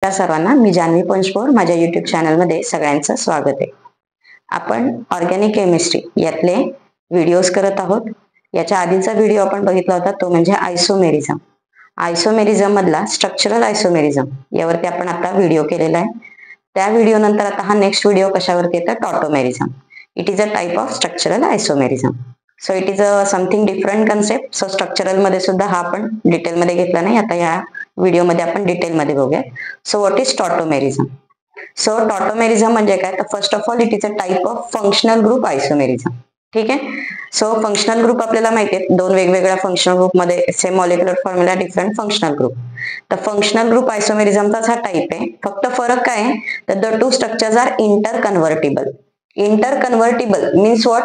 त्या सर्वांना मी जान्हवी पंचपोर माझ्या YouTube चॅनलमध्ये सगळ्यांचं स्वागत आहे. आपण ऑर्गॅनिक केमिस्ट्री यातले व्हिडिओज करत आहोत. याच्या आधीचा व्हिडिओ आपण बघितला होता तो म्हणजे आयसोमेरिझम. आयसोमेरिझम मधला स्ट्रक्चरल आयसोमेरिझम यावरती आपण आता व्हिडिओ केलेला आहे. त्या व्हिडिओ नंतर आता हा नेक्स्ट व्हिडिओ कशावरती येतो? Tautomerism. It is a type of structural isomerism. So it is a something different concept. So structural मध्ये सुद्धा हा आपण डिटेल मध्ये घेतला नाही. आता या व्हिडिओ मध्ये आपण डिटेल मध्ये बघूया. So what is tautomerism? So tautomerism म्हणजे काय? तर first of all it is a type of functional group isomerism. ठीक आहे. सो फंक्शनल ग्रुप आपल्याला माहिती आहे, दोन वेगवेगळ्या फंक्शनल ग्रुप मध्ये same molecular formula different functional group. तर फंक्शनल ग्रुप आयसोमेरिझमचाच हा टाइप आहे. फक्त फरक काय आहे? तर the two structures are interconvertible. Interconvertible means what?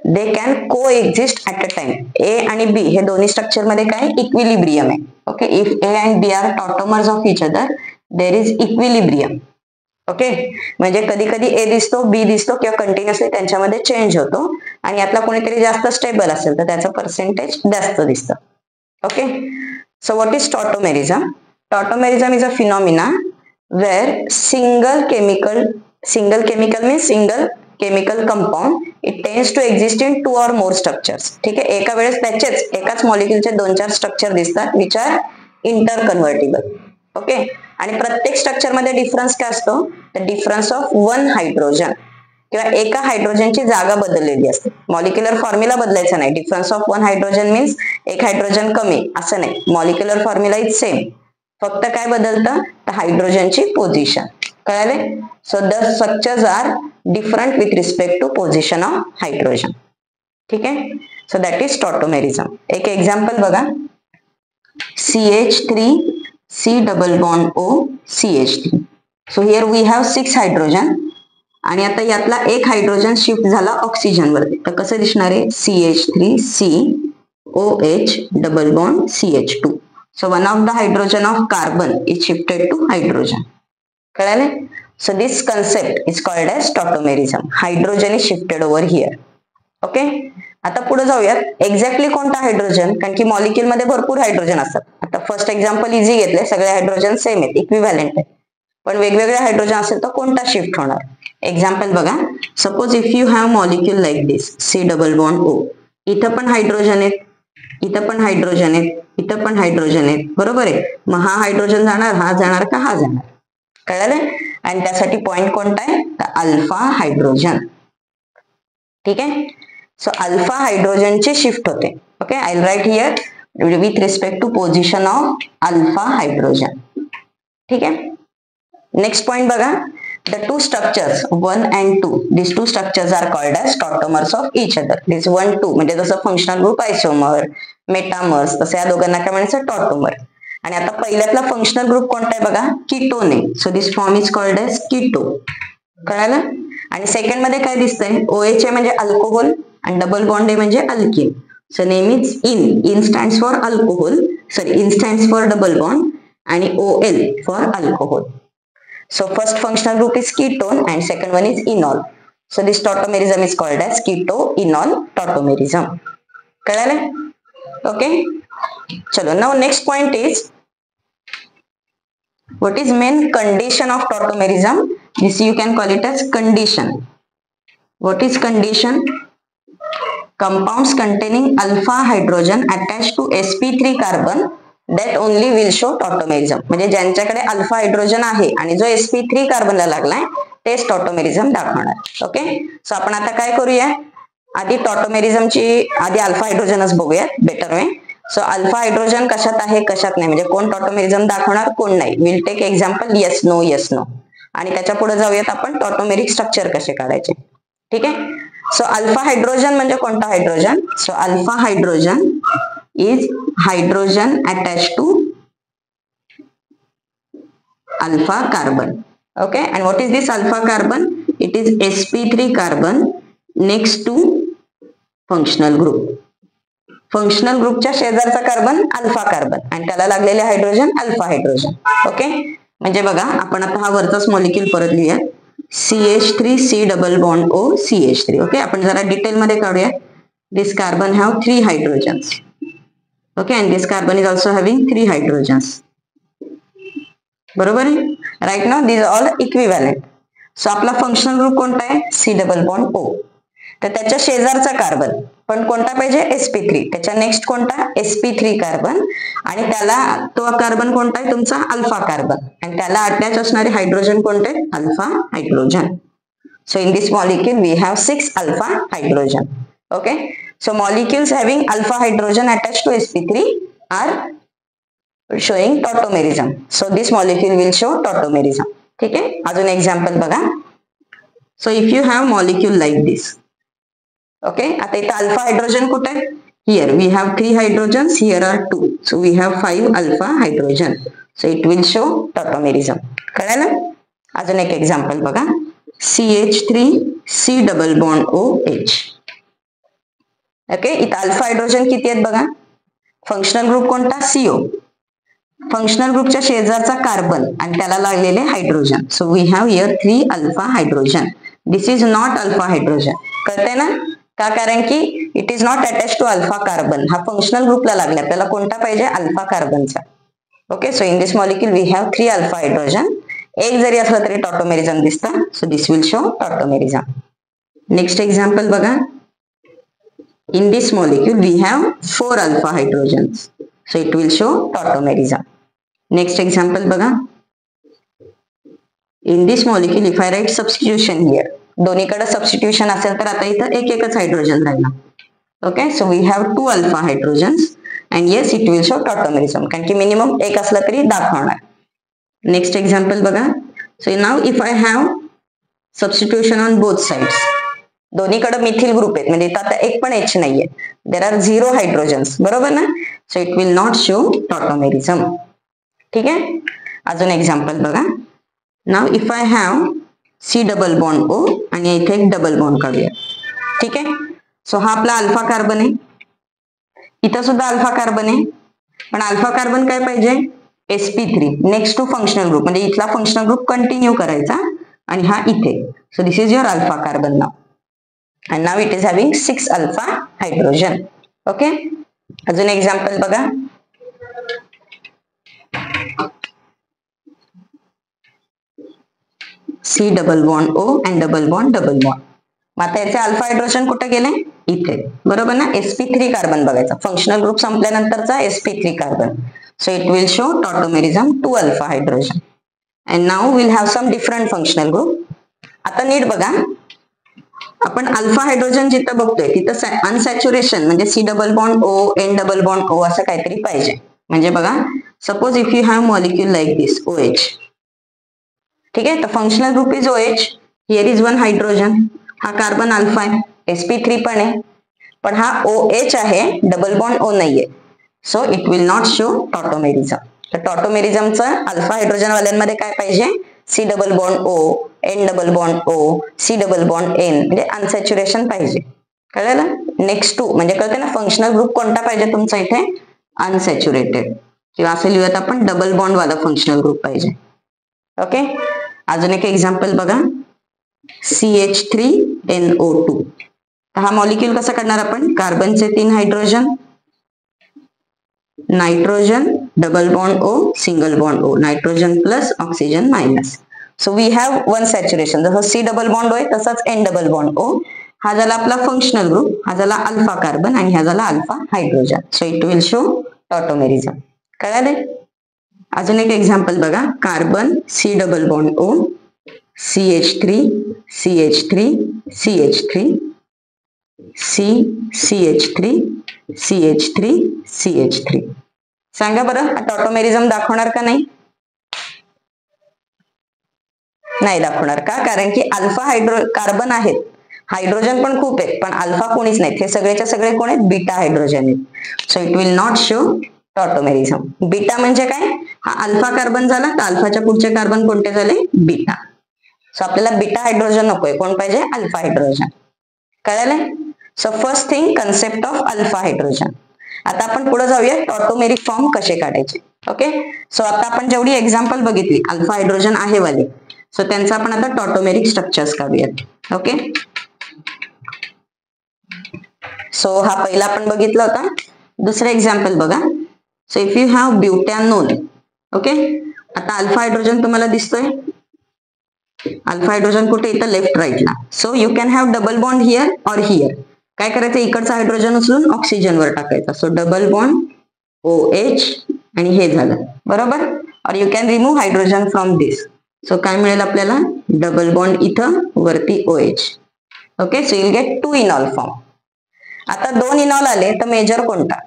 They can coexist at a time. A आणि बी हे दोन्ही स्ट्रक्चर मध्ये काय? इक्विलिब्रियम आहे. Okay. If A and B are tautomers of each other there is equilibrium. Okay. म्हणजे कधी कधी ए दिसतो, बी दिसतो किंवा कंटिन्युअसली त्यांच्यामध्ये चेंज होतो आणि यातला कोणीतरी जास्त स्टेबल असेल तर त्याचं पर्सेंटेज जास्त दिसतं. Okay. So what is tautomerism? Tautomerism is a phenomena where single chemical means single chemical compound it tends to exist in two or more structures. ठीक आहे. एका वेळेस त्याचेच एकाच मॉलिक्युलचे दोन चार स्ट्रक्चर दिसतात which are inter convertible. Okay. आणि प्रत्येक स्ट्रक्चर मध्ये डिफरन्स काय असतो? तर डिफरन्स ऑफ वन हायड्रोजन किंवा एका हायड्रोजनची जागा बदललेली असते. मॉलिक्युलर फॉर्म्युला बदलायचा नाही. Difference of one hydrogen means एक हायड्रोजन कमी असं नाही. Molecular formula is same. फक्त काय बदलतं? तर हायड्रोजनची पोझिशन. कळाले? So the structures are different with respect to position of hydrogen. ठीक आहे. So that is tautomerism. एक एक्झाम्पल बघा. CH3 C double bond O CH3. So here we have 6 hydrogen आणि आता यातला एक हायड्रोजन शिफ्ट झाला ऑक्सिजन वरती. तर कसं दिसणार आहे? CH3 C OH double bond CH2. So one of the hydrogen of carbon is shifted to hydrogen. कळाले? So this concept is called as tautomerism. Hydrogen is shifted over here. Okay. आता पुढे जाऊयात. Exactly कोणता hydrogen? कारण की molecule मध्ये भरपूर hydrogen असतात. आता फर्स्ट एक्झाम्पल इझी घेतले, सगळे हायड्रोजन सेम आहेत, इक्विव्हॅलेंट आहेत. पण वेगवेगळे हायड्रोजन असेल तर कोणता शिफ्ट होणार? एक्झाम्पल बघा. Suppose if you have molecule like this C double bond O. इथं पण हायड्रोजन आहेत, इथं पण हायड्रोजन आहेत, इथं पण हायड्रोजन आहेत. बरोबर आहे. मग हा हायड्रोजन जाणार, हा जाणार का हा जाणार? कळालं? आणि त्यासाठी पॉइंट कोणता आहे? तर अल्फा हायड्रोजन. ठीक आहे. सो अल्फा हायड्रोजनची शिफ्ट होते. Okay. I will write here with respect to position of alpha hydrogen. ठीक आहे. नेक्स्ट पॉइंट बघा. The two structures 1 and 2, these two structures are called as tautomers of each other. This 1, 2 म्हणजे जसं functional group आयसोमर, metamers, तसं या दोघांना काय म्हणायचं? टॉटोमर. आणि आता पहिल्यातला फंक्शनल ग्रुप कोणता आहे बघा? कीटोन आहे. So this form is called as keto. कळालं? आणि सेकंड मध्ये काय दिसतंय? OH आहे म्हणजे अल्कोहोल आणि डबल बॉन्ड आहे म्हणजे alkene. So name is in. In stands for alcohol, sorry in stands for double bond आणि OL for alcohol. So first functional group is ketone and second one is enol. So this tautomerism is called as keto-enol tautomerism. कळालं? Okay. चलो. Now next point is what is main condition of tautomerism? This you can call it as condition. What is condition? Compounds containing alpha hydrogen attached to sp3 carbon that only will show tautomerism. म्हणजे ज्यांच्याकडे alpha hydrogen आहे आणि जो sp3 कार्बनला लागलाय तेच टॉटोमेरिझम दाखवणार. Okay. So आपण आता काय करूया? आधी टॉटोमेरिझमची आधी अल्फा हायड्रोजनच बघूया better way. So alpha hydrogen कशात आहे कशात नाही, म्हणजे कोण टॉटोमेरिझम दाखवणार कोण नाही. Will take example yes no yes no आणि त्याच्या पुढे जाऊयात आपण टॉटोमेरिक स्ट्रक्चर कसे काढायचे. ठीक आहे. सो अल्फा हायड्रोजन म्हणजे कोणता hydrogen? So alpha hydrogen is hydrogen attached to alpha carbon. Okay. And what is this alpha carbon? It is sp3 carbon next to functional group. Functional ग्रुपच्या शेजारचा carbon alpha carbon आणि त्याला लागलेले hydrogen alpha hydrogen. Okay. म्हणजे बघा आपण आता हा वरचाच मॉलिक्युल परत लिहूया. CH3 C double bond O CH3. Okay. आपण जरा डिटेल मध्ये काढूया. This carbon have 3 hydrogens. Okay, and this carbon is also having 3 hydrogens. बरोबर आहे. Right now these all equivalent. So आपला फंक्शनल ग्रुप कोणता आहे? C double bond O. तर त्याच्या शेजारचा कार्बन पण कोणता पाहिजे? sp3. त्याच्या नेक्स्ट कोणता? sp3 कार्बन, आणि त्याला तो कार्बन कोणता आहे? तुमचा अल्फा कार्बन, आणि त्याला अटॅच असणारे हायड्रोजन कोणते? Alpha hydrogen. So in this molecule we have 6 alpha hydrogen. Okay, so molecules having alpha hydrogen attached to sp3 are showing tautomerism. So this molecule will show tautomerism. ठीक आहे. अजून example बघा. So if you have molecule like this, okay, आता इथं alpha hydrogen कुठे आहे? Here we have 3 hydrogens, here are 2, so we have 5 alpha hydrogen. So it will show tautomerism. कळलं? अजून एक एक्झाम्पल बघा. CH3 C double bond OH. Okay, इथं alpha hydrogen किती आहेत बघा. फंक्शनल ग्रुप कोणता? CO. फंक्शनल ग्रुपच्या शेजारचा कार्बन आणि त्याला लागलेले hydrogen. So we have here 3 alpha hydrogen. This is not alpha hydrogen. कळतंय ना? का? कारण की it is not attach to alpha carbon. हा फंक्शनल ग्रुपला लागला. आपल्याला कोणता पाहिजे? अल्फा कार्बनचा. Okay, so in this molecule we have 3 alpha hydrogen. एक जरी असलं तरी टॉटोमेरिझम दिसतं. So this will show tautomerism. Next example बघा. In this molecule we have 4 alpha hydrogens. So it will show tautomerism. Next example बघा. In this molecule if I write substitution here, दोन्हीकडे substitution असेल तर आता इथं एकच hydrogen राहिला. Okay, so we have 2 alpha hydrogens and yes it will show tautomerism, कारण की मिनिमम एक असला तरी दाखवणार. नेक्स्ट एक्झाम्पल बघा. So now if I have substitution on both sides, दोन्हीकडे मिथिल ग्रुप आहेत, म्हणजे आता एक पण H नाहीये. There are 0 hydrogens. बरोबर ना? So it will not show tautomerism. ठीक आहे. अजून एक्झाम्पल बघा. Now if I have C double bond O आणि इथे एक डबल बॉन्ड काढूया. ठीक आहे. सो हा आपला अल्फा कार्बन आहे. इथं सुद्धा अल्फा कार्बन आहे, पण अल्फा कार्बन काय पाहिजे? sp3 next to functional group, म्हणजे इथला फंक्शनल ग्रुप कंटिन्यू करायचा आणि हा इथे. So this is your alpha carbon now, and now it is having 6 alpha hydrogen. Okay, अजून एक्झाम्पल बघा. C double bond O and double bond. मग आता याचे अल्फा हायड्रोजन कुठे गेले? इथे. बरोबर ना? sp3 कार्बन बघायचा. फंक्शनल ग्रुप संपल्यानंतरचा sp3 carbon. So it will show tautomerism 2 alpha hydrogen. And now we'll have some different functional group. आता नीट बघा. आपण अल्फा हायड्रोजन जिथं बघतोय तिथं अनसॅच्युरेशन म्हणजे C double bond O N double bond O असं काहीतरी पाहिजे. म्हणजे बघा, suppose if you have molecule like this OH. ठीक आहे. तर functional group is OH. Here is 1 hydrogen. हा कार्बन अल्फा आहे, sp3 पण आहे, पण हा OH आहे, डबल बॉन्ड O नाहीये. So it will not show tautomerism. तर टॉटोमेरिझमचं अल्फा हायड्रोजन वाल्यांमध्ये काय पाहिजे? C double bond O, N double bond O, C double bond N, म्हणजे अनसॅच्युरेशन पाहिजे. कळलं? नेक्स्ट टू म्हणजे कळते ना, फंक्शनल ग्रुप कोणता पाहिजे तुमचा इथे? अनसॅच्युरेटेड, किंवा असं लिहूयात आपण डबल बॉन्ड वाला फंक्शनल ग्रुप पाहिजे. ओके, अजून एक एक्झाम्पल बघा. CH3NO2. तर हा मॉलिक्यूल कसा करणार आपण? कार्बनचे 3 hydrogen, nitrogen, double bond O, single bond O, nitrogen plus oxygen minus. So we have 1 saturation. जसं C डबल बॉन्ड O आहे तसाच N डबल बॉन्ड O. हा झाला आपला फंक्शनल ग्रुप, हा झाला अल्फा कार्बन आणि हा झाला alpha hydrogen. So it will show tautomerism. कळाले? अजून एक एक्झाम्पल बघा. Carbon C double bond O, CH3, CH3, CH3, C, CH3, CH3, CH3. सांगा बरं, टॉटोमेरिझम दाखवणार का नाही? नाही दाखवणार. का? कारण की अल्फा कार्बन आहेत, हायड्रोजन पण खूप आहेत, पण अल्फा कोणीच नाहीत. हे सगळेच्या सगळे कोण आहेत? बीटा हायड्रोजन आहेत. So it will not show tautomerism. Beta म्हणजे काय? हा अल्फा कार्बन झाला, तर अल्फाच्या पुढचे कार्बन कोणते झाले? बीटा. सो आपल्याला बीटा हायड्रोजन नकोय, कोण पाहिजे? Alpha hydrogen. कळालं? So first thing, concept of alpha hydrogen. आता आपण पुढे जाऊया, टॉटोमेरिक फॉर्म कसे काढायचे. ओके, सो आता आपण जेवढी एक्झाम्पल बघितली अल्फा हायड्रोजन आहे वाले, सो त्यांचा आपण आता टॉटोमेरिक स्ट्रक्चर्स काढूयात. ओके, सो हा पहिला आपण बघितला होता. दुसरा एक्झाम्पल बघा. So if you have butanone, okay, आता अल्फा हायड्रोजन तुम्हाला दिसतोय, अल्फा हायड्रोजन कुठे इथं लेफ्ट राईटला. So you can have double bond here or here. काय करायचं, इकडचा हायड्रोजन उचलून ऑक्सिजनवर टाकायचा. सो डबल बॉन्ड OH आणि हे झालं बरोबर. Or you can remove hydrogen from this. So काय मिळेल आपल्याला, डबल बॉन्ड इथं वरती OH. Okay, so you get 2 enol form. आता 2 इनॉल आले तर मेजर कोणता,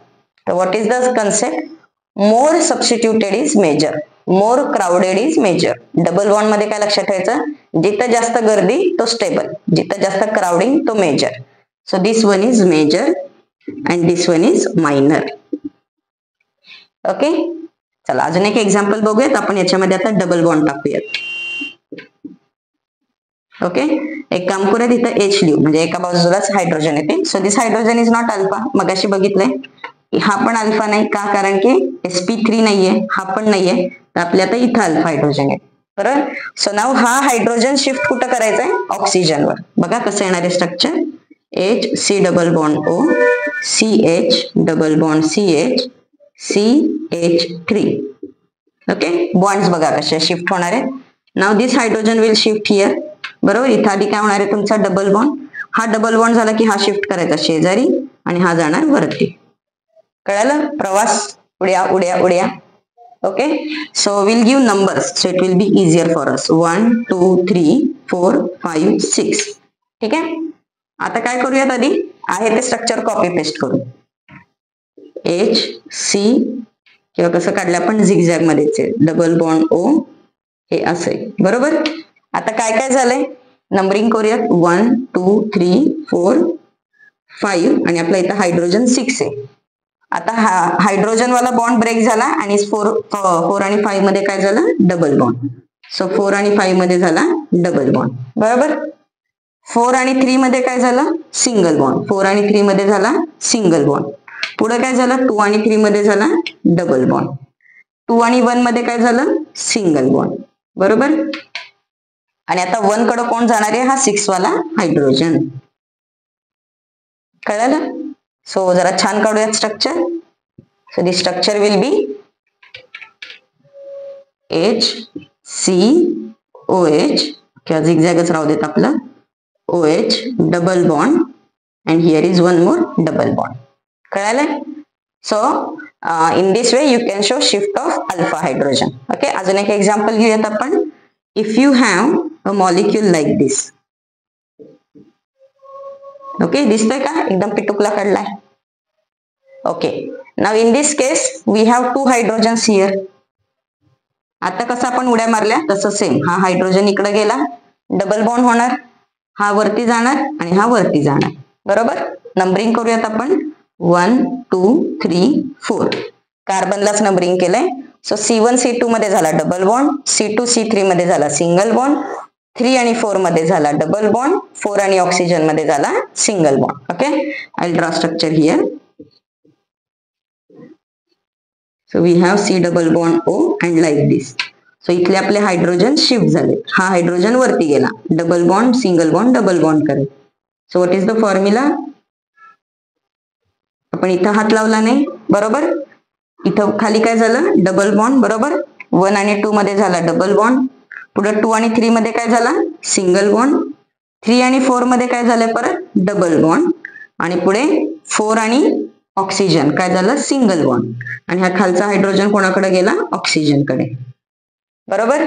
तर what is the concept, more substituted is major, more crowded is major. Double bond मध्ये काय लक्षात ठेवायचं, जिथं जास्त गर्दी तो स्टेबल, जिथं जास्त क्राउडिंग तो major. So this one is major and this one is minor. Okay, चला अजून एक एक्झाम्पल बघूयात आपण. याच्यामध्ये आता डबल बॉन्ड टाकूयात. ओके, एक काम करूया, तिथं H लिहू, म्हणजे एका बाजूलाच हायड्रोजन येते. So this hydrogen is not alpha. मगाशी बघितलंय हा पण अल्फा नाही, का, कारण की sp3 नाहीये, हा पण नाहीये, तर आपल्या आता इथं अल्फा हायड्रोजन आहे बरोबर. सो नाव हा हायड्रोजन शिफ्ट कुठं करायचा आहे, ऑक्सिजनवर. बघा कसं येणार आहे structure, HC double bond O, CH double bond CH, CH3. Okay, bonds बघा कसे शिफ्ट होणार आहे. Now this hydrogen will shift here बरोबर. इथं आधी काय होणार आहे तुमचा डबल बॉन्ड, हा डबल बॉन्ड झाला की हा शिफ्ट करायचा शेजारी आणि हा जाणार वरती. कळालं, प्रवास उड्या उड्या उड्या. Okay, so will give numbers, so it will be easier for us. 1 2 3 4 5 6. ठीक आहे, आता काय करूयात, आधी आहे ते स्ट्रक्चर कॉपी पेस्ट करू. HC किंवा कसं काढलं आपण, झिगझॅग मध्येच, डबल बॉन्ड O हे असे बरोबर. आता काय काय झालंय, नंबरिंग करूयात. 1 2 3 4 5 आणि आपला इथं हायड्रोजन 6 आहे. आता हायड्रोजन वाला बॉन्ड ब्रेक झाला आणि 4 आणि 5 मध्ये काय झालं, डबल बॉन्ड. सो 4 आणि 5 मध्ये झाला डबल बॉन्ड बरोबर. 4 आणि 3 मध्ये काय झालं, सिंगल बॉन्ड. 4 आणि 3 मध्ये झाला सिंगल बॉन्ड. पुढे काय झालं, 2 आणि 3 मध्ये झाला डबल बॉन्ड. 2 आणि 1 मध्ये काय झालं, सिंगल बॉन्ड बरोबर. आणि आता 1 कडे कोण जाणार आहे, हा 6 वाला हायड्रोजन. कळलं. सो जरा छान काढूयात structure. So the structure will be HCOH किंवा झिगझॅगच राहू देत आपलं, OH double bond and here is one more double bond. कळालं. So in this way you can show shift of alpha hydrogen. Okay, अजून एक एक्झाम्पल घेऊयात आपण. If you have a molecule like this. Okay, दिसतोय का, एकदम पिटुकला काढलाय. Okay, now in this case we have 2 hydrogens here. आता कसं आपण उड्या मारल्या तसं सेम, हा हायड्रोजन इकडे गेला, डबल बॉन्ड होणार, हा वरती जाणार आणि हा वरती जाणार बरोबर. नंबरिंग करूयात आपण. 1 2 3 4. कार्बनलाच नंबरिंग केलंय. सो C1 C2 मध्ये झाला डबल बॉन्ड, C2 C3 मध्ये झाला सिंगल बॉन्ड, 3 आणि 4 मध्ये झाला डबल बॉन्ड, 4 आणि ऑक्सिजन मध्ये झाला single bond. Okay, I draw structure here. So we have C double bond O and like this. So इथले आपले हायड्रोजन शिफ्ट झाले, हा हायड्रोजन वरती गेला, double bond single bond double bond करेल. So what is the formula, आपण इथं हात लावला नाही बरोबर. इथं खाली काय झालं, डबल बॉन्ड बरोबर. 1 आणि 2 मध्ये झाला डबल बॉन्ड, पुढे 2 आणि 3 मध्ये काय झाला, सिंगल बॉन्ड. 3 आणि 4 मध्ये काय झालं, परत डबल बॉन्ड. आणि पुढे 4 आणि ऑक्सिजन काय झालं, सिंगल बॉन्ड. आणि हा खालचा हायड्रोजन कोणाकडे गेला, ऑक्सिजन कडे बरोबर.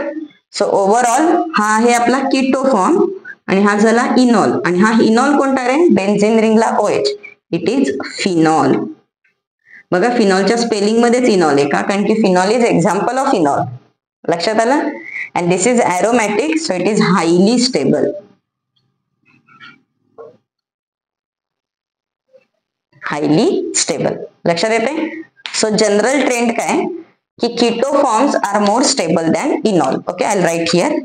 सो ओव्हरऑल हा आहे आपला कीटो फॉर्म आणि हा झाला इनॉल. आणि हा इनॉल कोणता आहे, बेन्झीन रिंगला OH, इट इज फिनॉल. बघा फिनॉलच्या स्पेलिंग मध्येच इनॉल आहे, का, कारण की phenol is example of enol. लक्षात आलं. And this is aromatic, so it is highly stable. Highly stable लक्षात येते. सो जनरल ट्रेंड काय की keto forms are more stable than enol. Okay, I write here,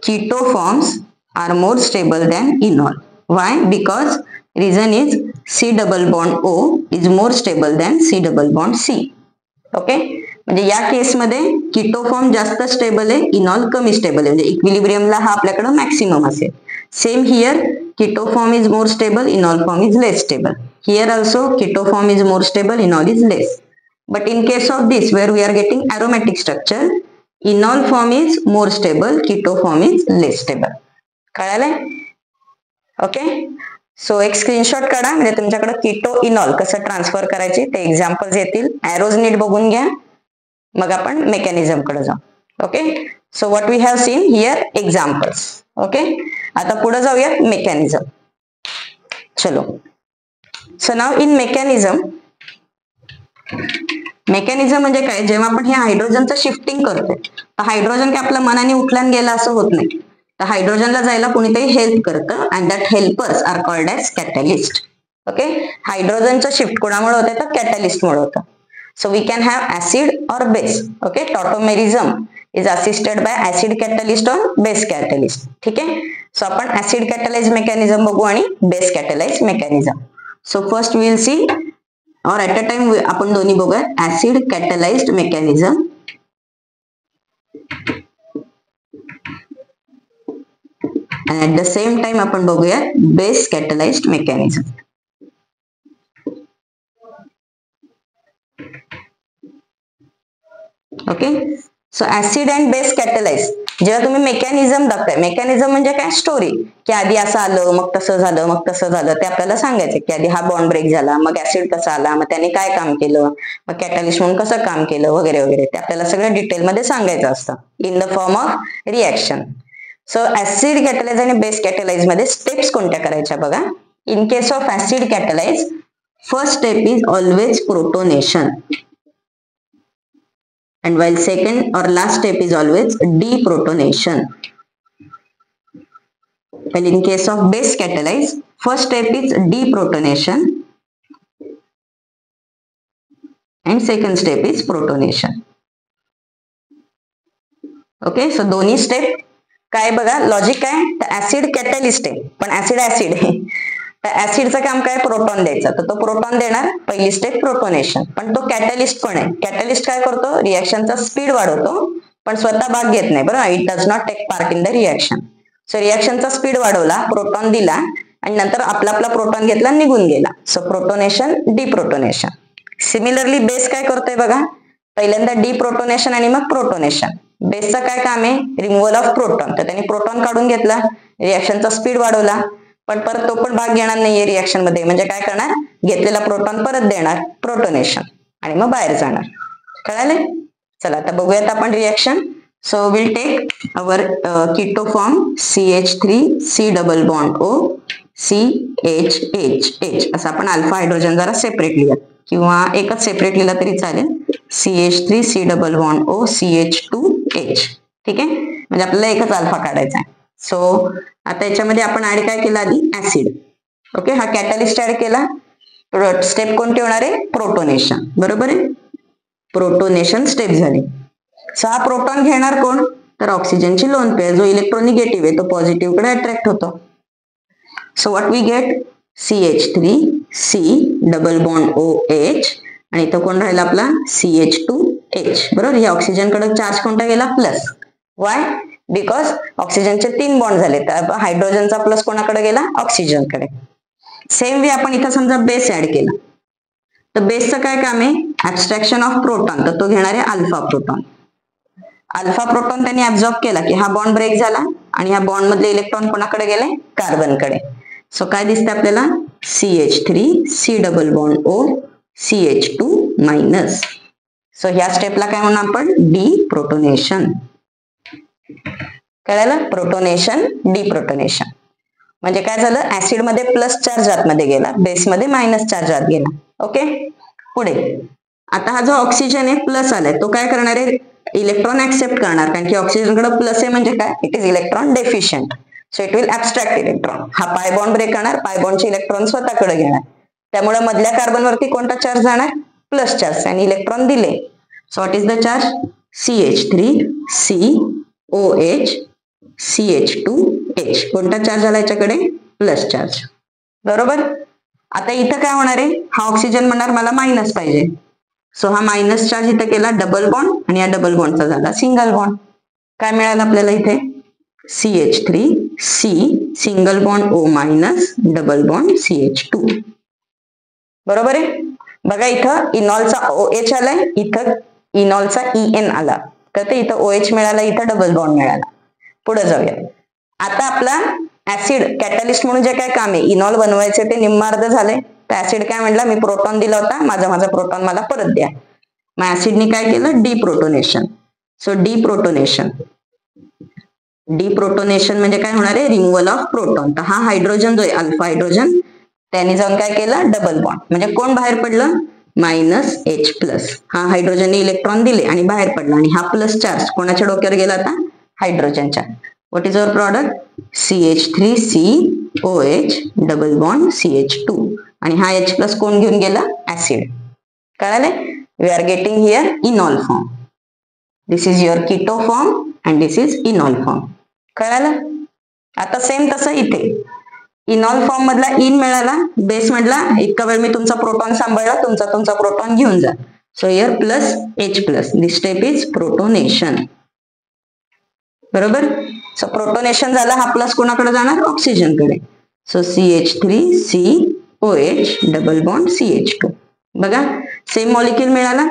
keto forms are more stable than enol. Why, because reason is C double bond O is more stable than C double bond C. Okay, म्हणजे या केस मध्ये Ketto form जास्त stable आहे, इनॉल कमी stable आहे, म्हणजे इक्विलिब्रियमला हा आपल्याकडे मॅक्सिमम असेल. Same here, Ketto form is more stable, इनॉल form is less stable. Here also Ketto form is more stable, इनॉल is less. But in case of this, where we are getting aromatic structure, enol form is more stable, keto form is less stable. कळालंय? Okay. So एक screenshot काढा, म्हणजे तुमच्याकडे कीटो इनॉल कसं transfer करायचे ते examples येतील. Arrows नीट बघून घ्या, मग आपण मेकॅनिझम कडे जाऊ. Okay. So what we have seen here examples. Okay. आता पुढे जाऊयात मेकॅनिझम. चलो. सो नाव इन मेकॅनिझम म्हणजे काय, जेव्हा आपण हे हायड्रोजनचं शिफ्टिंग करतो तर हायड्रोजन काय आपल्या मनाने उठल्यान गेला असं होत नाही. तर हायड्रोजनला जायला कोणीतरी हेल्प करतं and that helpers are called as catalyst. Okay. हायड्रोजनचं शिफ्ट कोणामुळे होतं तर कॅटलिस्टमुळे होतं. So we can have acid or base. Okay. Tautomerism is assisted by acid catalyst or base catalyst. ठीक आहे. सो आपण ऍसिड कॅटलाइज मेकॅनिझम बघू आणि base catalyse mechanism. So first we will see or at a time आपण दोन्ही बघूया. Acid catalysed mechanism and at the same time आपण बघूया base catalysed mechanism. Okay. So acid and base कॅटलाइज जेव्हा तुम्ही mechanism दाखवाय, mechanism म्हणजे काय, स्टोरी, की आधी असं आलं मग तसं झालं मग तसं झालं, ते आपल्याला सांगायचं की आधी हा बॉन्ड ब्रेक झाला, मग ऍसिड कसा आला, मग त्याने काय काम केलं, मग कॅटलिस्ट म्हणून कसं काम केलं वगैरे वगैरे, ते आपल्याला सगळं डिटेलमध्ये सांगायचं असतं in the form of reaction. So acid कॅटलाइज आणि बेस कॅटलाइज मध्ये स्टेप्स कोणत्या करायच्या बघा. In case of acid catalyse, first step is always protonation and while second or last step is always deprotonation. While in case of base catalyze, first step is deprotonation and second step is protonation. Okay. So दोन्ही step काय बघा, logic काय, तर acid catalyst आहे पण acid आहे, तर ऍसिडचं काम काय, प्रोटॉन द्यायचा, तर तो प्रोटॉन देणार, पहिली स्टेप प्रोटोनेशन. पण तो कॅटलिस्ट पण आहे. कॅटलिस्ट काय करतो, रिॲक्शनचा स्पीड वाढवतो पण स्वतः भाग घेत नाही, बरोबर. It does not take part in the reaction. So रिॲक्शनचा स्पीड वाढवला, प्रोटॉन दिला आणि नंतर आपला प्रोटॉन घेतला निघून गेला. So protonation, deprotonation. Similarly base काय करतोय बघा, पहिल्यांदा डिप्रोटोनेशन आणि मग प्रोटोनेशन. बेसचं काय काम आहे, रिमूव्हल ऑफ प्रोटॉन, तर त्यांनी प्रोटॉन काढून घेतला, रिॲक्शनचा स्पीड वाढवला, पण परत तो पण भाग घेणार नाहीये रिॲक्शन मध्ये, म्हणजे काय करणार, घेतलेला प्रोटॉन परत देणार, प्रोटोनेशन, आणि मग बाहेर जाणार. कळाले? चला आता बघूयात आपण reaction. So will take our keto form CH3 C double bond O CHH. असं आपण अल्फा हायड्रोजन जरा सेपरेट लिहूयात किंवा एकच सेपरेट लिहिला तरी चालेल. CH3 C double bond O CH2H. ठीक आहे, म्हणजे आपल्याला एकच अल्फा काढायचा आहे. सो आता याच्यामध्ये आपण ऍड काय केलं, आधी ऍसिड. ओके. हा कॅटलिस्ट ऍड केला. स्टेप कोणती होणार आहे, प्रोटोनेशन, बरोबर आहे. प्रोटोनेशन स्टेप झाली. सो हा प्रोटॉन घेणार कोण, तर ऑक्सिजनची लोन पेअर, जो इलेक्ट्रॉन निगेटिव्ह आहे तो पॉझिटिव्ह कडे अट्रॅक्ट होतो. So what we get, CH3 C double bond OH आणि तो कोण राहिला आपला CH2H, बरोबर. हे ऑक्सिजन कडे चार्ज कोणता गेला, प्लस. वाय, बिकॉज ऑक्सिजनचे 3 बॉन्ड झाले, तर हायड्रोजनचा प्लस कोणाकडे गेला, ऑक्सिजनकडे. सेम वे आपण इथं समजा बेस ऍड केला, तर बेसचं काय काम आहे, ऍब्स्ट्रॅक्शन ऑफ प्रोटॉन, तर तो घेणार आहे अल्फा प्रोटॉन. अल्फा प्रोटॉन त्यांनी ऍब्झॉर्ब केला की हा बॉन्ड ब्रेक झाला आणि ह्या बॉन्ड मधले इलेक्ट्रॉन कोणाकडे गेले, कार्बनकडे. सो काय दिसते आपल्याला, CH3 C double bond O CH2 minus. So ह्या स्टेपला काय म्हणून आपण, डिप्रोटोनेशन. कळालं, प्रोटोनेशन, डिप्रोटोनेशन. म्हणजे काय झालं, ऍसिड मध्ये प्लस चार्ज आतमध्ये गेला, बेस मध्ये मायनस चार्ज आत गेला. ओके. पुढे आता हा जो ऑक्सिजन आहे प्लस आलाय, तो काय करणार आहे, इलेक्ट्रॉन ऍक्सेप्ट करणार, कारण की ऑक्सिजनकडे प्लस आहे म्हणजे काय, it is electron deficient. So it will abstract electron. हा पाय बॉन्ड ब्रेक करणार, पाय बॉन्डचे इलेक्ट्रॉन स्वतःकडे घेणार, त्यामुळे मधल्या कार्बन वरती कोणता चार्ज जाणार, प्लस चार्ज, आणि इलेक्ट्रॉन दिले. So what is the charge, CH3 COH CH2H. कोणता चार्ज आला याच्याकडे, प्लस चार्ज, बरोबर. आता इथं काय होणार आहे, हा ऑक्सिजन म्हणणार मला मायनस पाहिजे. सो हा मायनस चार्ज इथं केला, डबल बॉन्ड, आणि या डबल बॉन्डचा झाला सिंगल बॉन्ड. काय मिळालं आपल्याला इथे, CH3 C single bond O minus double bond CH2, बरोबर आहे. बघा इथं इनॉलचा OH आलाय, इथं इनॉलचा EN आला, तर इथं OH मिळाला, इथं डबल बॉन्ड मिळाला. पुढे जाऊया. आता आपला ऍसिड कॅटलिस्ट म्हणून जे काय काम आहे, इनॉल बनवायचे ते निम्मार्ध झाले. तर ऍसिड काय म्हणला, मी प्रोटॉन दिला होता, माझा प्रोटॉन मला परत द्या. मग ऍसिडने काय केलं, डिप्रोटोनेशन. सो डिप्रोटोनेशन म्हणजे काय होणार आहे, रिमूव्हल ऑफ प्रोटॉन. तर हा हायड्रोजन जो आहे अल्फा हायड्रोजन, त्याने जाऊन काय केलं, डबल बॉन्ड. म्हणजे कोण बाहेर पडलं, -H+. हा हायड्रोजनने इलेक्ट्रॉन दिले आणि बाहेर पडला, आणि हा प्लस चार्ज कोणाच्या डोक्यावर गेला आता, हायड्रोजनच्या. What is our product, CH3COH double bond CH2, आणि हा H+ कोण घेऊन गेला, ऍसिड. कळाले, we are getting here enol form. This is your keto form and this is enol form. कळालं. आता सेम तसं इथे इनॉल फॉर्म मधला इन मिळाला, बेस मधला इतका वेळ मी तुमचा प्रोटॉन सांभाळला, तुमचा प्रोटॉन घेऊन जा. So here +H+, this step is protonation. बरोबर. सो प्रोटोनेशन झालं, हा प्लस कोणाकडे जाणार, ऑक्सिजनकडे. So CH3COH double bond CH2. बघा सेम मॉलिक्यूल मिळाला.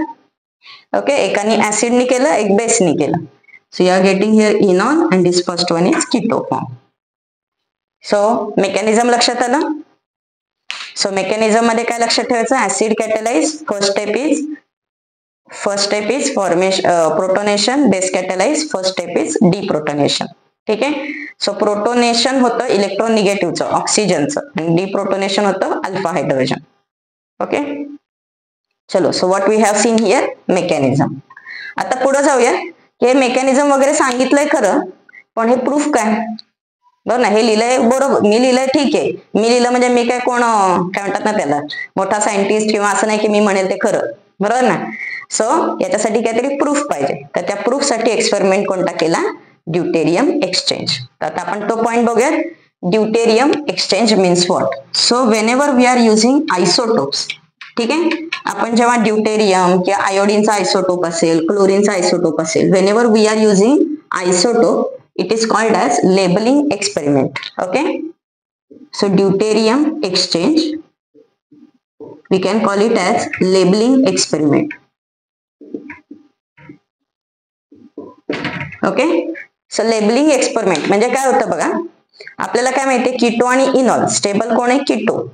ओके, एकाने ऍसिडनी केलं, एक बेसनी केलं. So you are getting here enol and this first one is keto form. So mechanism लक्षात आलं. सो मेकॅनिझम मध्ये काय लक्षात ठेवायचं, acid catalyse, first step is formation protonation, base catalyse, first step is deprotonation. ठीक आहे. सो प्रोटोनेशन होतं electron निगेटिव्हचं, ऑक्सिजनचं, आणि डिप्रोटोनेशन होतं अल्फा हायड्रोजन. ओके, चलो. So what we have seen here, mechanism. आता पुढे जाऊया. हे मेकॅनिझम वगैरे सांगितलंय खरं, पण हे प्रूफ काय, बरं ना, हे लिहिलंय बरोबर, मी लिहिलंय ठीक आहे, मी लिहिलं म्हणजे मी काय कोण काय म्हणतात ना त्याला, मोठा सायंटिस्ट किंवा असं नाही की मी म्हणेल ते खरं, बरोबर ना. सो याच्यासाठी काहीतरी प्रूफ पाहिजे, तर त्या प्रूफ साठी एक्सपेरिमेंट कोणता केला, ड्यूटेरियम एक्सचेंज. तर आता आपण तो पॉइंट बघूयात. Deuterium exchange means what. So whenever we are using isotopes, ठीक आहे, आपण जेव्हा ड्यूटेरियम किंवा आयोडीनचा आयसोटोप असेल, क्लोरीनचा आयसोटोप असेल, whenever we are using isotope, it is called as labeling experiment. Okay, so deuterium exchange, we can call it as labeling experiment. Okay, so labeling experiment म्हणजे काय होतं बघा, आपल्याला काय माहितीये, कीटो आणि इनॉल, स्टेबल कोण आहे, कीटो.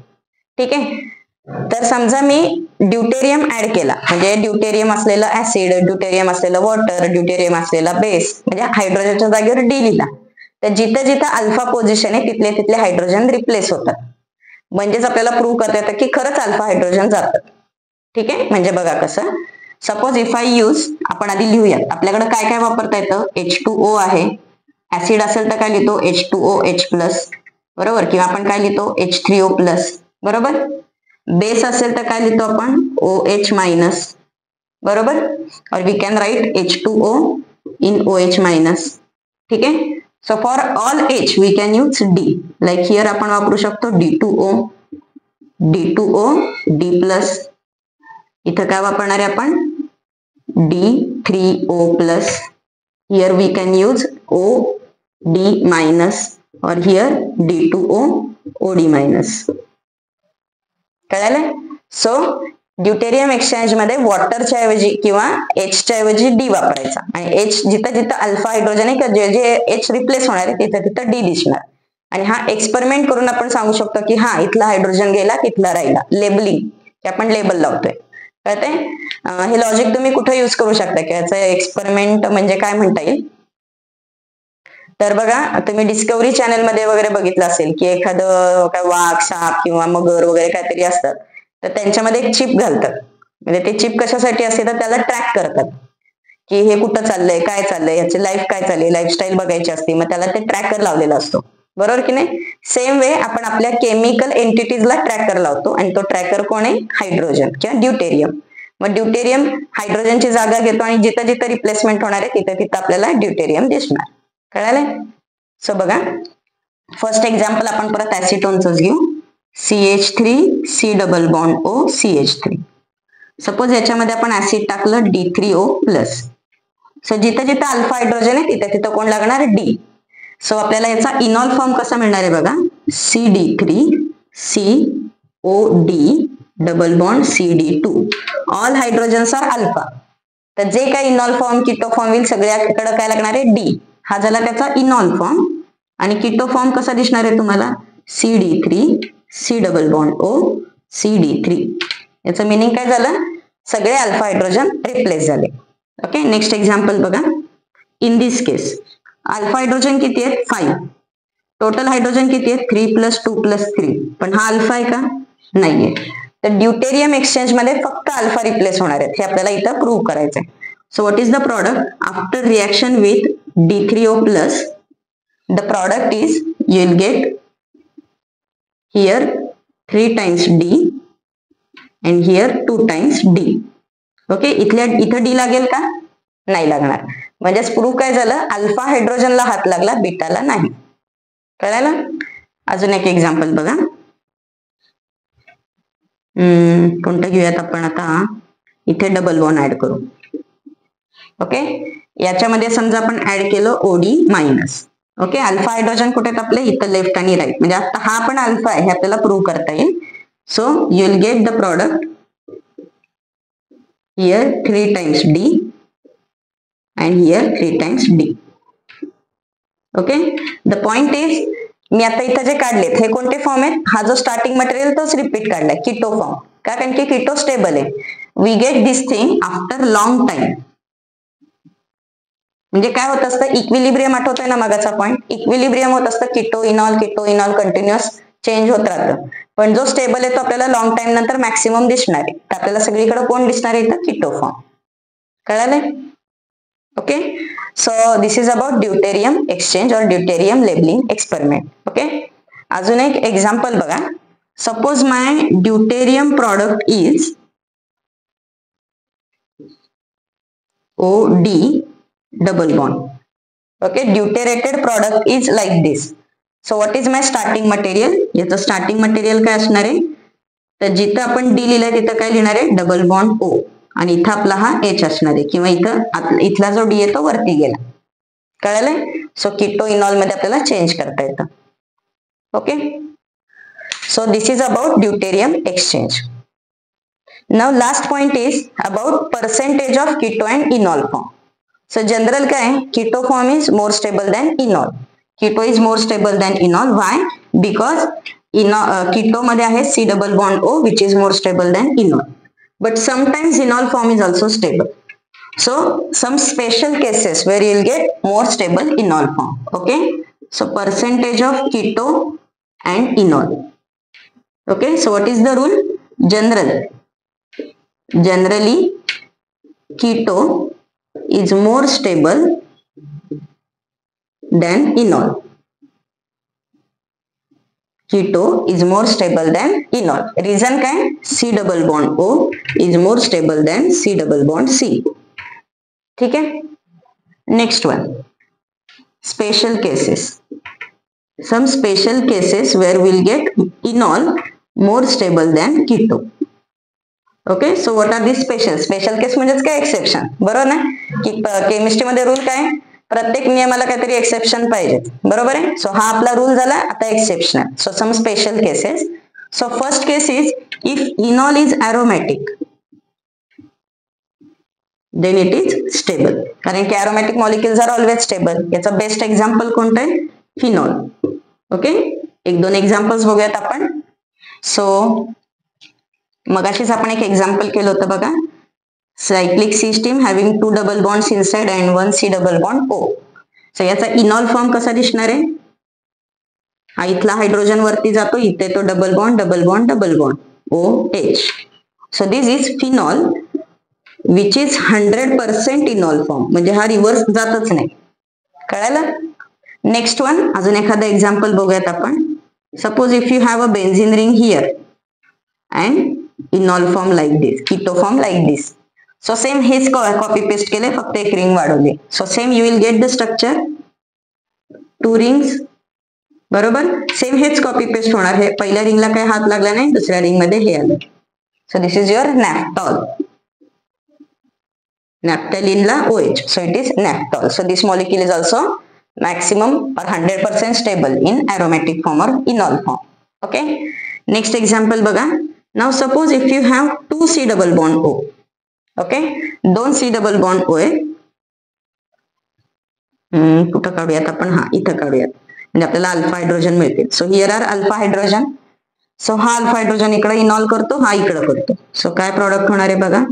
ठीक आहे. तर समजा मी ड्यूटेरियम ऍड केला, म्हणजे ड्यूटेरियम असलेलं ऍसिड, ड्यूटेरियम असलेलं वॉटर, ड्यूटेरियम असलेला बेस, म्हणजे हायड्रोजनच्या जागेवर डी लिहिला, तर जिथं जिथं अल्फा पोझिशन आहे तिथले हायड्रोजन रिप्लेस होतात. म्हणजेच आपल्याला प्रूव्ह करता येतं की खरंच अल्फा हायड्रोजन जातात. ठीक आहे. म्हणजे बघा कसं, सपोज इफ आय यूज, आपण आधी लिहूया, आपल्याकडे काय काय वापरता येतं, H2O आहे, ऍसिड असेल तर काय लिहितो, H2OH+, बरोबर, किंवा आपण काय लिहितो, H3O+, बरोबर. बेस असेल तर काय लिहितो आपण, OH-, बरोबर, or we can write H2O in OH-. ठीक आहे. So for all H we can use D, like here आपण वापरू शकतो D2O, D+, इथं काय वापरणार आहे आपण, D3O+, here we can use OD-, or here D2O OD-. कळालं. सो ड्यूटेरियम एक्सचेंज मध्ये वॉटरच्या ऐवजी किंवा Hच्या ऐवजी D वापरायचा, आणि H जिथं जिथं अल्फा हायड्रोजन आहे, जे जे H रिप्लेस होणार आहे तिथं तिथं D दिसणार, आणि हा एक्सपेरिमेंट करून आपण सांगू शकतो की हा इथला हायड्रोजन गेला, तिथला राहिला. लेबलिंग, की आपण लेबल लावतोय. कळते. हे लॉजिक तुम्ही कुठे युज करू शकता, की याचं एक्सपेरिमेंट म्हणजे काय म्हणता येईल. तर बघा, तुम्ही डिस्कवरी चॅनल मध्ये वगैरे बघितलं असेल की एखादं काय वाघ, साप किंवा मगर वगैरे काहीतरी असतात, तर त्यांच्यामध्ये एक चिप घालतात. म्हणजे ते चिप कशासाठी असते, तर त्याला ट्रॅक करतात की हे कुठं चाललंय, काय चाललंय, याची लाईफ काय चालली, लाईफस्टाईल बघायची असते, मग त्याला ते ट्रॅकर लावलेला असतो. बरोबर की नाही. सेम वे आपण आपल्या केमिकल एंटिटीजला ट्रॅकर लावतो, आणि तो ट्रॅकर कोण आहे, हायड्रोजन किंवा ड्यूटेरियम. मग ड्यूटेरियम हायड्रोजनची जागा घेतो, आणि जिथं जिथं रिप्लेसमेंट होणार आहे तिथं तिथं आपल्याला ड्यूटेरियम दिसणार. कळाले. सो बघा, फर्स्ट एक्झाम्पल आपण परत ऍसिटोनच घेऊ, CH3C double bond O CH3. Suppose याच्यामध्ये आपण ऍसिड टाकलं D3O+. सो जिथं जिथं अल्फा हायड्रोजन आहे तिथं तिथं कोण लागणार, D. सो आपल्याला याचा इनॉल फॉर्म कसा मिळणार आहे बघा, CD3COD double bond CD2. All hydrogens are alpha. तर जे काही इनॉल फॉर्म कीटो फॉर्म होईल सगळ्याकडे काय लागणार आहे D. हा झाला त्याचा इनॉल फॉर्म. आणि कीटो फॉर्म कसा दिसणार आहे तुम्हाला CD3 C double bond O CD3. याचं मिनिंग काय झालं सगळे अल्फा हायड्रोजन रिप्लेस झाले. ओके नेक्स्ट एक्झाम्पल बघा. In this case alpha hydrogen किती आहेत 5. टोटल हायड्रोजन किती आहेत 3 + 2 + 3. पण हा अल्फा आहे का नाहीये. तर ड्यूटेरियम एक्सचेंज मध्ये फक्त अल्फा रिप्लेस होणार आहेत हे आपल्याला इथं प्रूव्ह करायचं आहे. So what is the product after reaction with D3O+. The product is you will get here 3 times D and here 2 times D. Okay इथं D लागेल का नाही लागणार. म्हणजेच प्रूव्ह काय झालं अल्फा हायड्रोजनला हात लागला बीटाला नाही. कळालं. अजून एक एक्झाम्पल बघा. कोणतं घेऊयात आपण आता. इथे डबल बॉन्ड ऍड करू. ओके याच्यामध्ये समजा आपण ऍड केलं OD-. ओके अल्फा हायड्रोजन कुठे आहेत आपले इथं लेफ्ट आणि राईट. म्हणजे आता हा पण अल्फा आहे हे आपल्याला प्रूव्ह करता येईल. So you will get the product here 3 times D and here 3 times D. Okay the point is me आता इथं जे काढलेत हे कोणते फॉर्म आहेत. हा जो स्टार्टिंग मटेरियल तोच रिपीट काढलाय कीटो फॉर्म. का कारण की कीटो स्टेबल आहे. We get this thing after long time. म्हणजे काय होत असतं इक्विलिब्रियम आठवतोय ना मागाचा पॉइंट. इक्विलिब्रियम होत असतं कीटो इनॉल कंटिन्युअस चेंज होत राहतं. पण जो स्टेबल आहे तो आपल्याला लॉंग टाइम नंतर मॅक्सिमम दिसणार आहे. तर आपल्याला सगळीकडे कोण दिसणार आहे इथं कीटो फॉर्म. कळालंय. Okay so this is about deuterium exchange or deuterium labelling experiment. Okay अजून एक एक्झाम्पल बघा. Suppose my deuterium product is OD double bond. Okay deuterated product is like this. So what is my starting material. याचं starting material काय असणार आहे तर जिथं आपण D लिहिलंय तिथं काय लिहिणार आहे डबल बॉन्ड O. आणि इथं आपला हा H असणार आहे किंवा इथला जो D आहे तो वरती गेला. कळालंय. सो कीटो इनॉल मध्ये आपल्याला चेंज करता येतं. Okay so this is about deuterium exchange. Now last point is about percentage of keto and enol form. So general काय keto form is more stable than enol. Keto is more stable than enol. Why because keto मध्ये आहे C double bond O which is more stable than enol. But sometimes enol form is also stable. So some special cases where you will get more stable enol form. Okay. So percentage of keto and enol. Okay. So what is the rule? Generally keto is more stable than enol. Keto is more stable than enol. Reason काय C double bond O is more stable than C double bond C. ठीक है. Next one special cases. Some special cases where we'll get enol more stable than keto. Okay. So what are these special? Special case म्हणजेच काय exception. बरोबर ना की chemistry मध्ये rule काय प्रत्येक नियमाला काहीतरी एक्सेप्शन पाहिजे. बरोबर आहे. सो हा आपला रूल झाला. आता exceptional. So some special cases. So first case is if enol is aromatic then it is stable. कारण की aromatic molecules are always stable. याचा बेस्ट एक्झाम्पल कोणतं आहे फिनॉल. ओके 1-2 एक्झाम्पल्स बघूयात आपण. सो मगाशीच आपण एक एक्झाम्पल केलं होतं बघा. Cyclic system having 2 double bonds inside and 1 C double bond O. So याचा इनॉल फॉर्म कसा दिसणार आहे. हा इथला हायड्रोजन वरती जातो इथे तो double bond double bond double bond OH. So this is phenol which is 100% इनॉल form. म्हणजे हा रिव्हर्स जातच नाही. कळालं. नेक्स्ट वन अजून एखादं एक्झाम्पल बघूयात आपण. Suppose if you have a benzene ring here and enol form like this Ketto form like this. So same हेच कॉपी पेस्ट केले फक्त एक रिंग वाढवली. So same you will get the structure 2 rings. बरोबर सेम हेच copy paste होणार. हे पहिल्या रिंगला काही हात लागला नाही दुसऱ्या रिंग मध्ये हे आलं. So this is your naphthol. नॅफ्थॅलिनला OH. So it is naphthol. So this molecule is also maximum or 100% stable in aromatic form or enol form. Okay. Next example बघा. Now suppose if you have 2 C double bond O, okay, 2 C double bond O आहे. कुठं काढूयात आपण, हा इथं काढूयात, म्हणजे आपल्याला अल्फा हायड्रोजन मिळतील. So here are alpha hydrogen. So हा अल्फा हायड्रोजन इकडे इनॉल्व करतो, हा इकडे करतो. सो काय प्रॉडक्ट होणार आहे बघा,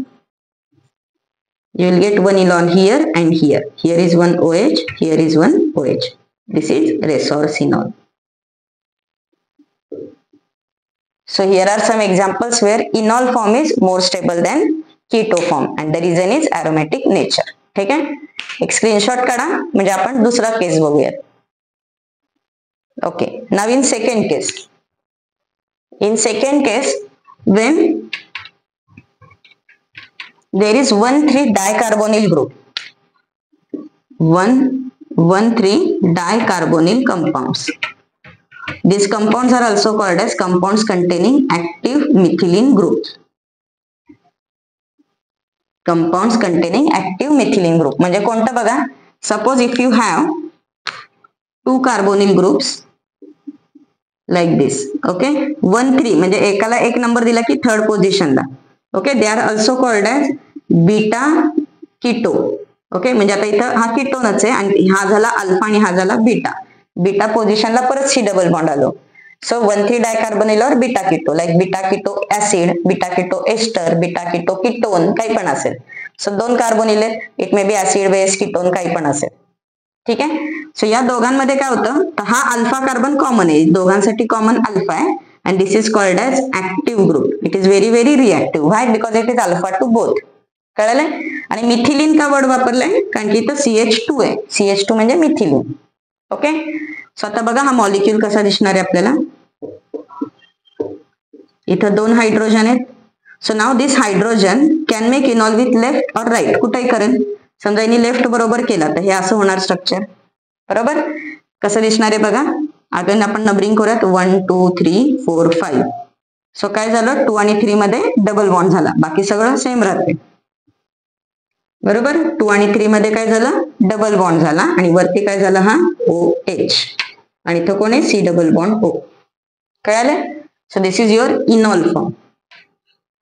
you will get one enol here and here. Here is one OH, here is one OH. This is resorcinol. So here are some examples where enol form is more stable than keto form and the reason is aromatic nature. ठीक आहे, एक screenshot काढा म्हणजे आपण दुसरा केस बघूयात. Okay, now in second case. In second case, when there is 1,3-dicarbonyl group, 1,3-dicarbonyl compounds. These compounds are also called as compounds containing active methylene groups. Compounds containing active methylene group म्हणजे कोणतं बघा, suppose if you have 2 carbonyl groups like this, okay, 1,3 म्हणजे एकाला एक number दिला की third पोझिशनला, okay, they are also called as beta keto. Okay, म्हणजे आता इथं हा कीटोनच आहे आणि हा झाला अल्फा आणि हा झाला बीटा. बीटा पोझिशनला परत C डबल बॉन्ड आलो. So one three dicarbonyl or beta keto, like beta keto acid, beta keto ester, beta keto ketone, काही पण असेल. सो 2 कार्बोनिल आहेत, it may be acid, base, ketone काही पण असेल. ठीक आहे, सो या दोघांमध्ये काय होतं, तर हा अल्फा कार्बन कॉमन आहे, दोघांसाठी कॉमन अल्फा आहे and this is called as active group. It is very very reactive. Why? Because it is alpha to both. कळलं? आणि मिथिलीन का वर्ड वापरलाय, कारण की इथं CH2 आहे, CH2 म्हणजे मिथिलीन. ओके, सो आता बघा हा मॉलिक्यूल कसा दिसणार आहे आपल्याला. इथं 2 हायड्रोजन आहेत. So now this hydrogen can make इनॉल with left और राईट, कुठेही करेल. समजा यांनी लेफ्ट बरोबर केला तर हे असं होणार स्ट्रक्चर, बरोबर. कसं दिसणार आहे बघा, अगेन आपण नंबरिंग करूयात 1 2 3 4 5. सो काय झालं, 2 आणि 3 मध्ये डबल बॉन्ड झाला, बाकी सगळं सेम राहते, बरोबर. 2 आणि 3 मध्ये काय झालं, डबल बॉन्ड झाला आणि वरती काय झालं, हा OH आणि इथं कोण आहे, C डबल बॉन्ड O. कळालं? So this is your इनॉल form.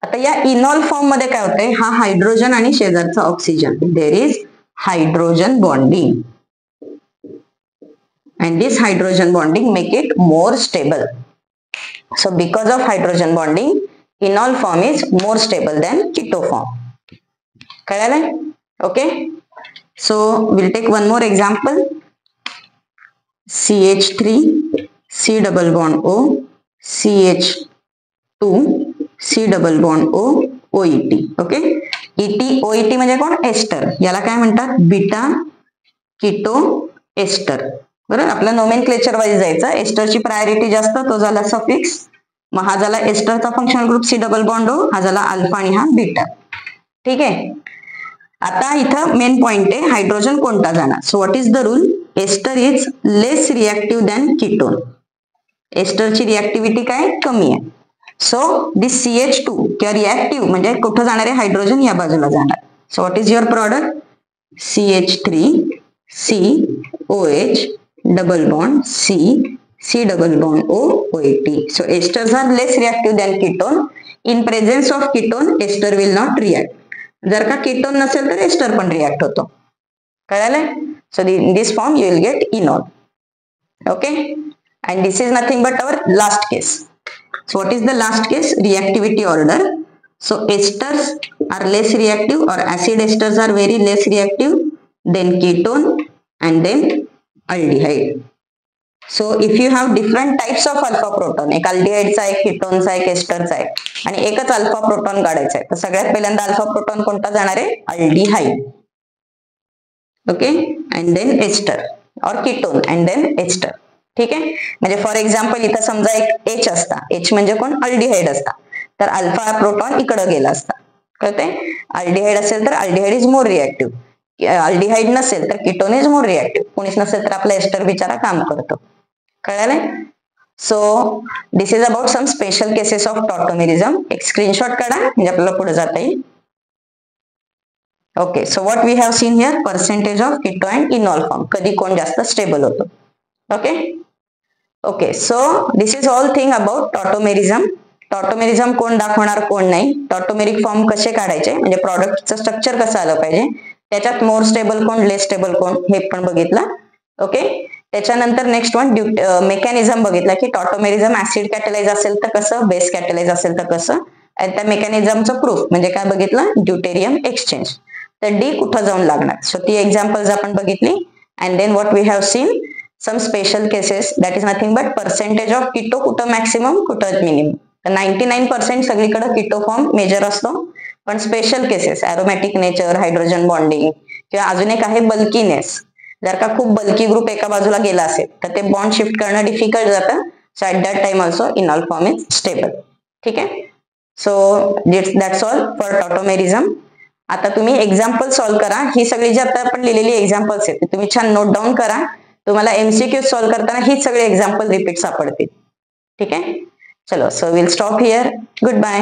आता या इनॉल फॉर्म मध्ये काय होतंय, हा हायड्रोजन आणि शेजारचा oxygen, there is hydrogen bonding and this hydrogen bonding make it more stable. So because of hydrogen bonding, enol form is more stable than keto form. कळलं? Okay, so we'll take one more example. CH3 C double bond O, CH2 C double bond O, OET. Okay, ET OET म्हणजे कोण, ester. याला काय म्हणतात, beta keto ester. बरोबर, आपलं nomenclature wise जायचं. एस्टरची priority जास्त, तो झाला सफिक्स. मग हा झाला एस्टरचा functional group C double bond O, हा झाला अल्फा आणि हा बीटा. ठीक आहे, आता इथं मेन पॉइंट आहे, हायड्रोजन कोणता जाणार. So what is the rule, ester is less reactive than ketone. एस्टरची रिएक्टिव्हिटी काय, कमी आहे. सो दिस CH2 किंवा रिएक्टिव्ह म्हणजे कुठं जाणार आहे, हायड्रोजन या बाजूला जाणार. So what is your product, CH3 C OH double bond C double bond O, OET. So esters are less reactive than ketone. In presence of ketone, ester will not react. जर का ketone नसेल तर ester पण react होतो. कळलं? So in this form you will get enol. Okay, and this is nothing but our last case. So what is the last case, reactivity order. So esters are less reactive or acid esters are very less reactive, then ketone and then aldehyde. So if you have different types of alpha proton, एक अल्डिहाइडचा, एक कीटोनचा, एक एस्टरचा आहे आणि एकच alpha proton काढायचा आहे, तर सगळ्यात पहिल्यांदा अल्फा प्रोटॉन कोणता जाणार आहे, aldehyde. Okay, and then ester or ketone and then ester. ठीक आहे, म्हणजे फॉर एक्झाम्पल इथं समजा एक H असता, H म्हणजे कोण, अल्डिहाइड असता, तर अल्फा प्रोटॉन इकडं गेला असता. कळते, अल्डिहाइड असेल तर aldehyde is more reactive, aldehyde नसेल तर कीटोन इज मोर रिएक्टिव्ह. कोणीच नसेल तर आपला एस्टर बिचारा काम करतो. कळालं? So this is about some special cases of tautomerism. एक स्क्रीनशॉट काढा म्हणजे आपल्याला पुढे जाता येईल. Okay, so what we have seen here, percentage of keto and enol form, कधी कोण जास्त स्टेबल होतो. Okay, okay, so this is all thing about tautomerism. Tautomerism कोण दाखवणार कोण नाही, टॉटोमेरिक फॉर्म कसे काढायचे म्हणजे प्रॉडक्टचं स्ट्रक्चर कसं आलं पाहिजे, त्याच्यात मोर स्टेबल कोण लेस स्टेबल कोण हे पण बघितलं. ओके, त्याच्यानंतर नेक्स्ट वन मेकॅनिझम बघितला की टॉटोमेरिझम ऍसिड कॅटलाइज असेल तर कसं, बेस कॅटलाइज असेल तर कसं, आणि त्या मेकॅनिझमचं प्रूफ म्हणजे काय बघितलं, ड्यूटेरियम एक्सचेंज. तर डी कुठं जाऊन लागणार, सो ती एक्झाम्पल्स आपण बघितली. And then what we have seen some special cases, that is nothing but percentage of keto कुठं मॅक्सिमम कुठं मिनिमम. 99% सगळीकडे किटो फॉर्म मेजर असतो, पण special cases aromatic nature, hydrogen bonding किंवा अजून एक आहे बल्कीनेस. जर का खूप बल्की ग्रुप एका बाजूला गेला असेल तर ते बॉन्ड शिफ्ट करणं डिफिकल्ट जातं. So at that time also इनॉल form is stable. ठीक आहे, सो दॅट्स ऑल फॉर टॉटोमेरिझम. आता तुम्ही एक्झाम्पल सॉल्व्ह करा. ही सगळी जी आता आपण लिहिलेली एक्झाम्पल्स आहेत तुम्ही छान नोट डाऊन करा. तुम्हाला एमसीक्यू सॉल्व्ह करताना हीच सगळे एक्झाम्पल रिपीट सापडतील. ठीक आहे, चलो, so will stop here. Good bye.